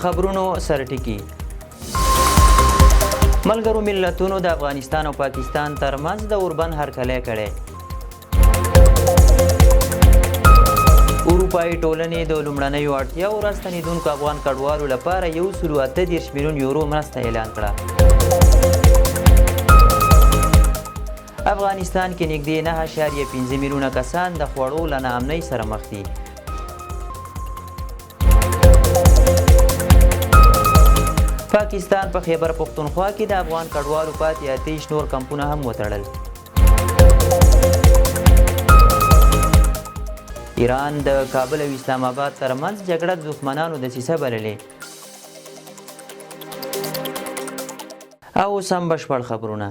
خبرونو سرټکی ملګرو ملتونو د افغانستان او پاکستان ترمنځ د اوربند هرکلی کړی. اروپایي ټولنې د لومړنیو اړتیاوو راستنېدونکو افغان کډوالو لپاره 138 میلیون یورو مرسته اعلان کړه. افغانستان کې نږدې 9.5 میلیونه کسان د خوړو له ناامنۍ سره مخ دي. پاکستان په خیبر پښتونخوا کې د افغان کډوالو پاتې 28 نور کمپونه هم وتړل. ایران د کابل او اسلام آباد ترمنځ جګړه د دښمنانو دسیسه بللې. او سم بشپړ خبرونه.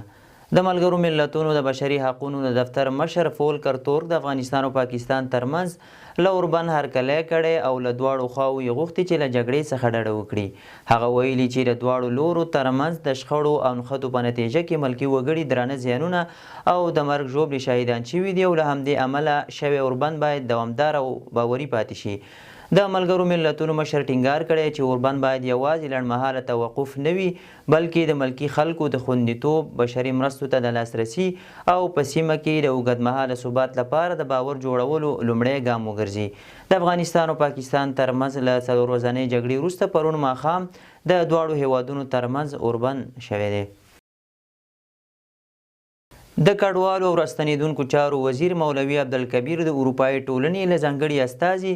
د ملګرو ملتونو د بشري حقوقو د دفتر مشر فولکر تورک د افغانستان او پاکستان ترمنځ له اوربند هرکلی کړی او له دواړو خواوو یې غوښتي چې له جګړې څخه ډډه وکړي. هغه ویلي چې د دواړو لورو ترمنځ د شخړو او نښتو په نتیجه کې ملکي وګړي درانه زیانونه او د مرګ ژوبلې شهیدان شوي دي او له همدې امله شوی اوربند باید دوامدار او باوري پاتې شي. د ملګرو ملتونو مشر ټینګار کړی چې اوربند باید یوازې لنډمهاله توقف نه وي بلکې د ملکي خلکو د خوندیتوب، بشري مرستو ته د لاسرسي او په سیمه کې د اوږدمهاله ثبات لپاره د باور جوړولو لومړی ګام وګرځي. د افغانستان او پاکستان ترمنځ له 4 ورځنۍ جګړې وروسته پرون ماښام د دواړو هیوادونو ترمنځ اوربند شوی دی. د کډوالو او راستنېدونکو چارو وزیر مولوي عبدالکبیر د اروپایي ټولنې له ځانګړي استازي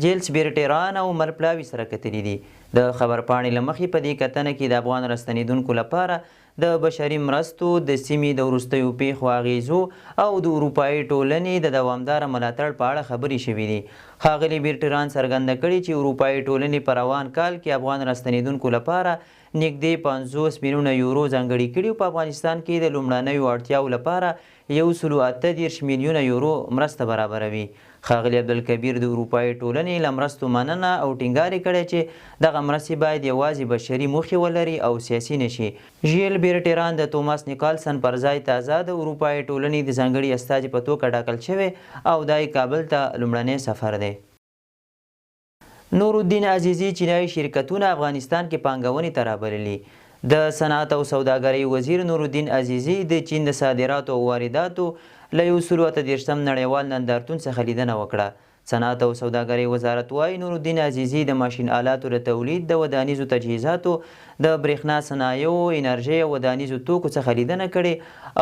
جیلس بیرټران او مرپلاوي سره کتلي دي. د خبرپاڼې له مخې په دې کتنه کې د افغان راستنېدونکو لپاره د بشري مرستو، د سیمې د وروستیو پیښو اغیزو او د اروپایي ټولنې د دوامداره ملاتړ په اړه خبرې شوي دي. ښاغلي بیرټران څرګنده کړې چې اروپایي ټولنې په روان کال کې افغان راستنېدونکو لپاره نږدې 50 میلیونه یورو ځانګړي کړي او په افغانستان کې د لومړنیو اړتیاو لپاره 138 میلیونه یورو مرسته برابروي. ښاغلي عبدالکبیر د اروپایي ټولنې له مرستو مننه او ټینګار یې کړی چې دغه مرستې باید یوازې بشري موخې ولري او سیاسي نه شي. ژیل بیرټران د توماس نیکالسن پر ځای تازه د اروپایي ټولنې د ځانګړي استازي په توګه ټاکل شوی او دا یې کابل ته لومړنی سفر دی. نورالدین عزیزي چینایي شرکتونه افغانستان کې پانګونې ته رابللي. د صنعت او سوداګرۍ وزیر نورالدین عزیزي د چین د صادراتو او وارداتو له 138 نړیوال نندارتون څخه لیدنه وکړه. صنعت او سوداګرۍ وزارت وایي نورالدین عزیزي د ماشین آلاتو د تولید، د ودانیزو تجهیزاتو، د برېښنا صنایعو، انرژۍ او ودانیزو توکو څخه لیدنه کړې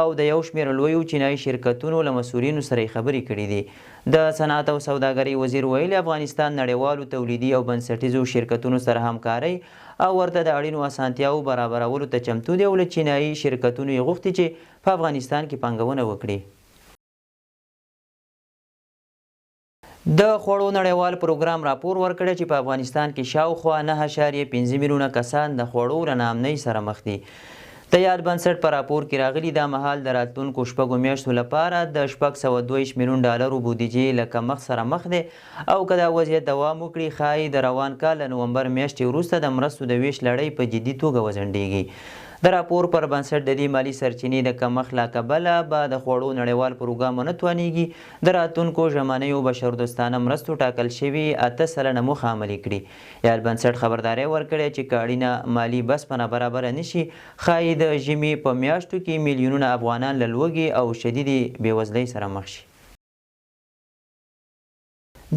او د یو شمېر لویو چینایي شرکتونو له مسؤلینو سره یې خبرې کړې دي. د صنعت او سوداګرۍ وزیر ویلي افغانستان نړیوالو تولیدي او بنسټیزو شرکتونو سره همکارۍ او ورته د اړینو اسانتیاوو برابرولو ته چمتو دی او له چینایي شرکتونو یې غوښتي چې په افغانستان کې پانګونه وکړي. د خوړو نړیوال پروګرام راپور ورکړی چې په افغانستان کې شاوخوا 9.5 میلیونه کسان د خوړو له ناامنۍ سره مخ دي. د یاد بنسټ په راپور کې راغلي دا مهال د راتلونکو 6 میاشتو لپاره د 622 میلیون ډالرو بودیجې له کمښت سره مخ دی او که دا وضعیت دوام وکړي ښایي د روان کال له نومبر میاشتې وروسته د مرستو د ویش لړۍ په جدي توګه وځنډیږي. د راپور پر بنسټ د دې مالی سرچینې د کمښت له کبله به د خوړو نړیوال پروګرام ونه توانیږي د راتلونکو ژمنیو بشردوستانه مرستو ټاکل شوي 8% موخه عملي کړي. یاد بنسټ خبرداری ورکړی چې که اړینه مالي بسپنه برابره نشي ښایي د ژمي په میاشتو کې میلیونونه افغانان له لوږې او شدیدې بېوزلۍ سره مخ شي.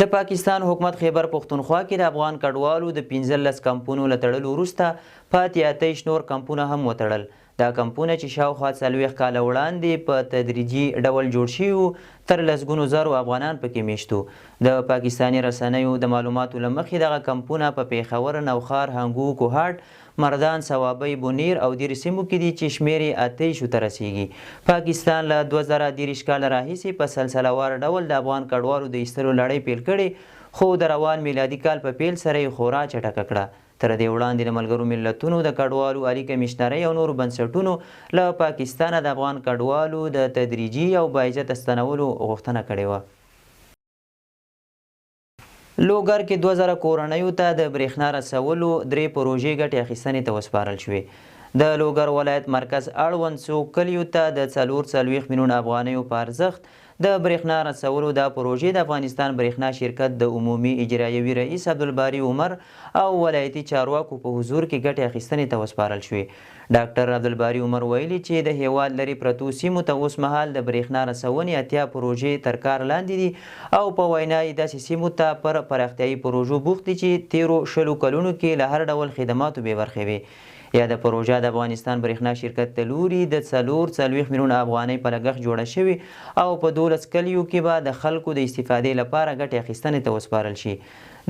د پاکستان حکومت خیبر پښتونخوا کې د افغان کډوالو د 15 کمپونو له تړلو وروسته پاتې 28 نور کمپونه هم وتړل. دا کمپونه چې شاوخوا 40 کاله وړاندې په تدریجي ډول جوړ شوي وو تر لسګونو زرو افغانان پکې میشتو. د پاکستاني رسنیو د معلوماتو له مخې دغه کمپونه په پیښور، نوخار، هنګو، کوهاټ، مردان، صوابۍ، بونیر او ډیرو سیمو کې دي چې شمېر یې 28 ته رسیږي. پاکستان له 2023 کال راهیسې په سلسلهوار ډول د افغان کډوالو د ایستلو لړۍ پیل کړې خو د روان میلادي کال په پیل سره یې خورا چټکه کړه. تر دې وړاندې د ملګرو ملتونو د کډوالو عالي کمیشنرۍ او نورو بنسټونو له پاکستانه د افغان کډوالو د تدریجي او باعزته ستنولو غوښتنه کړې وه. لوګر کې 2000 کورنیو ته د برېښنا رسولو 3 پروژې ګټې اخیستنې ته وسپارل شوې. د لوګر ولایت مرکز اړوند څو کلیو ته د 440 میلیون افغانیو په ارزښت د برېښنا رسولو دا پروژې د افغانستان برېښنا شرکت د عمومي اجرایوي رئیس عبدالباري عمر او ولایتي چارواکو په حضور کې ګټې اخیستنې ته وسپارل شوې. ډاکټر عبدالباري عمر ویلي چې د هیواد لرې پرتو سیمو ته اوس مهال د برېښنا رسونې 80 پروژې تر کار لاندې دي او په وینا یې داسې سیمو ته پر پراختیایي پروژو بوخت دي چې تیرو 20 کلونو کې له هر ډول خدماتو بې برخې وي. یاده پروژه د افغانستان برېښنا شرکت د لوري د 440 میلیونه افغانۍ په لګښت جوړه شوې او په 12 کلیو کې به د خلکو د استفادې لپاره ګټې اخیستنې ته وسپارل شي.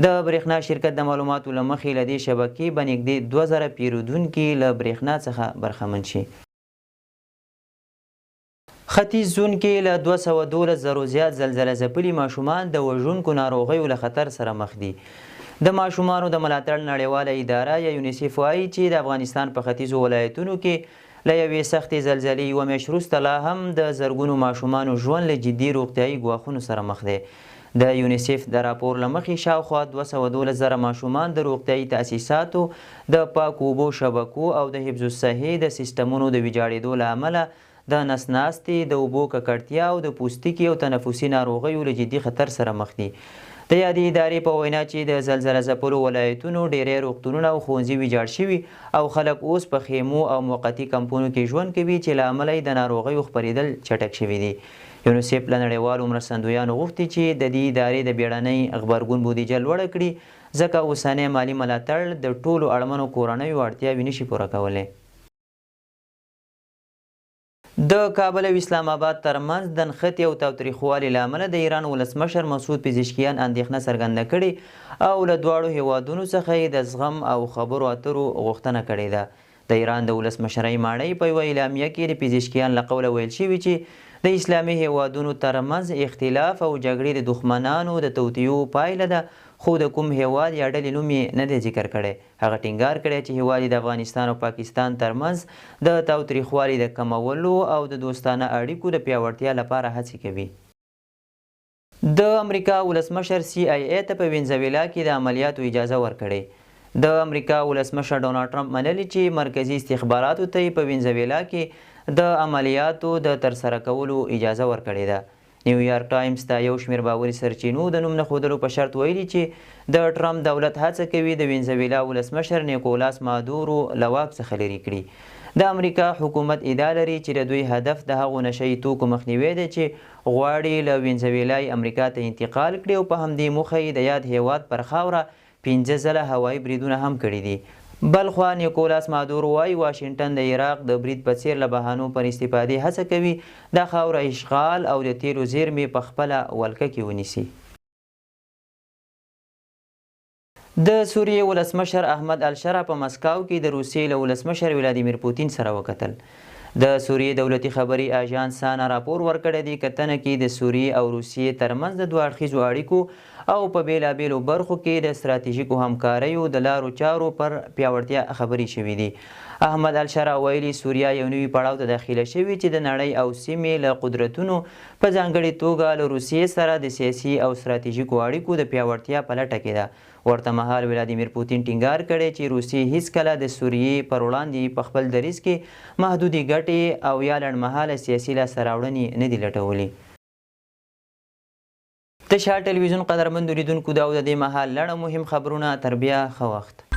د برېښنا شرکت د معلوماتو له مخې له دې شبکې به نږدې 2000 پیرودونکي له برېښنا څخه برخمن شي. ختیځ زون کې له 212 زرو زیات زلزله ځپلي ماشومان د وژونکو ناروغیو له خطر سره مخ دي. د ماشومانو د ملاتړ نړیواله اداره یا یونیسیف وایي چې د افغانستان په ختیځو ولایتونو کې له یوې سختې زلزلې یوه میاشت وروسته لا هم د زرګونو ماشومانو ژوند له جدي روغتیایي ګواښونو سره مخ دی. د یونیسیف د راپور له مخې شاوخوا 212 زره ماشومان د روغتیایي تأسیساتو د پاکو اوبو شبکو او د حفظ الصحې د سیستمونو د ویجاړېدو له امله د نس ناستې، د اوبو ککړتیا او د پوستکي او تنفسي ناروغیو له جدي خطر سره مخ دي. د یادې ادارې په وینا چې د زلزله ځپلو ولایتونو ډیری روغتونونه او ښوونځي ویجاړ شوي او خلک اوس په خیمو او موقتي کمپونو کې ژوند کوي چې له امله یې د ناروغیو خپرېدل چټک شوي دي. یونیسیف له نړیوالو مرستندویانو غوښتي چې د دې ادارې د بیړنۍ غبرګون بودیجه لوړه کړي ځکه اوسنی مالي ملاتړ د ټولو اړمنو کورنیو اړتیاوې نشي پوره کولی. د کابل او اسلام آباد ترمنځ د نښتې او تاوتریخوالي له امله د ایران ولسمشر مسعود پزشکیان اندېښنه څرګنده کړې او له دواړو هیوادونو څخه یې د زغم او خبرو اترو غوښتنه کړې ده. د ایران د ولسمشرۍ ماڼۍ په یوه اعلامیه کې د پزشکیان له قوله ویل شوي چې د اسلامي هیوادونو ترمنځ اختلاف او جګړې د دښمنانو د توطیو پایله ده، خو د کوم هیواد یا ډلې نوم یې نه دی ذکر کړی. هغه ټینګار کړی چې هیواد د افغانستان او پاکستان ترمنځ د تاوتریخوالي د کمولو او د دوستانه اړیکو د پیاوړتیا لپاره هڅې کوي. د امریکا ولسمشر CIA ته په وینزویلا کې د عملیاتو اجازه ورکړې. د امریکا ولسمشر ډونالډ ټرمپ منلي چې مرکزي استخباراتو ته یې په وینزویلا کې د عملیاتو د ترسره کولو اجازه ورکړې ده. نیویارک ټایمز ته یو شمېر باوري سرچینو د نوم نه ښودلو په شرط ویلي چې د ټرمپ دولت هڅه کوي د وینزویلا ولسمشر نیکولاس مادورو له واک څخه لرې کړي. د امریکا حکومت ادعا لري چې د دوی هدف د هغو نشهیي توکو مخنیوی دی چې غواړي له وینزویلای امریکا ته انتقال کړي او په همدې موخه یې د یاد هیواد پر خاوره 15 ځله هوایي بریدونه هم کړي دي. بلخوا نیکولاس مادورو وایي واشنګټن د عراق د برید په څیر له بهانو پر استفادې هڅه کوي د خاوره اشغال او د تیلو زیرمې په خپله ولکه کې ونیسي. د سوریې ولسمشر احمد الشرا په مسکو کې د روسیې له ولسمشر ولادیمیر پوتین سره وکتل. د سوریې دولتي خبري اژانس سانا راپور ورکړی دی کتنه کې د سوریې او روسیې ترمنځ د دوه اړخیزو اړیکو او په بیلابیلو برخو کې د ستراتیژیکو همکاریو د لارو چارو پر پیاوړتیا خبرې شوي دي. احمد الشرا ویلي سوریا یو نوي پړاو ته داخله شوي چې د نړۍ او سیمې له قدرتونو په ځانګړې توګه له روسیې سره د سیاسي او ستراتیژیکو اړیکو د پیاوړتیا په لټه کې ده. ورته مهال ولادیمیر پوتین ټینګار کړی چې روسیې هیڅکله د سوریې پر وړاندې په خپل دریځ کې محدودې ګټې او یا لنډمهاله سیاسي لاسته راوړنې نه دي لټولي. د شاه ټلویزیون قدرمنو لیدونکو دا و د دې مهال لنډ مهم خبرونه. تر بیا ښه وخت.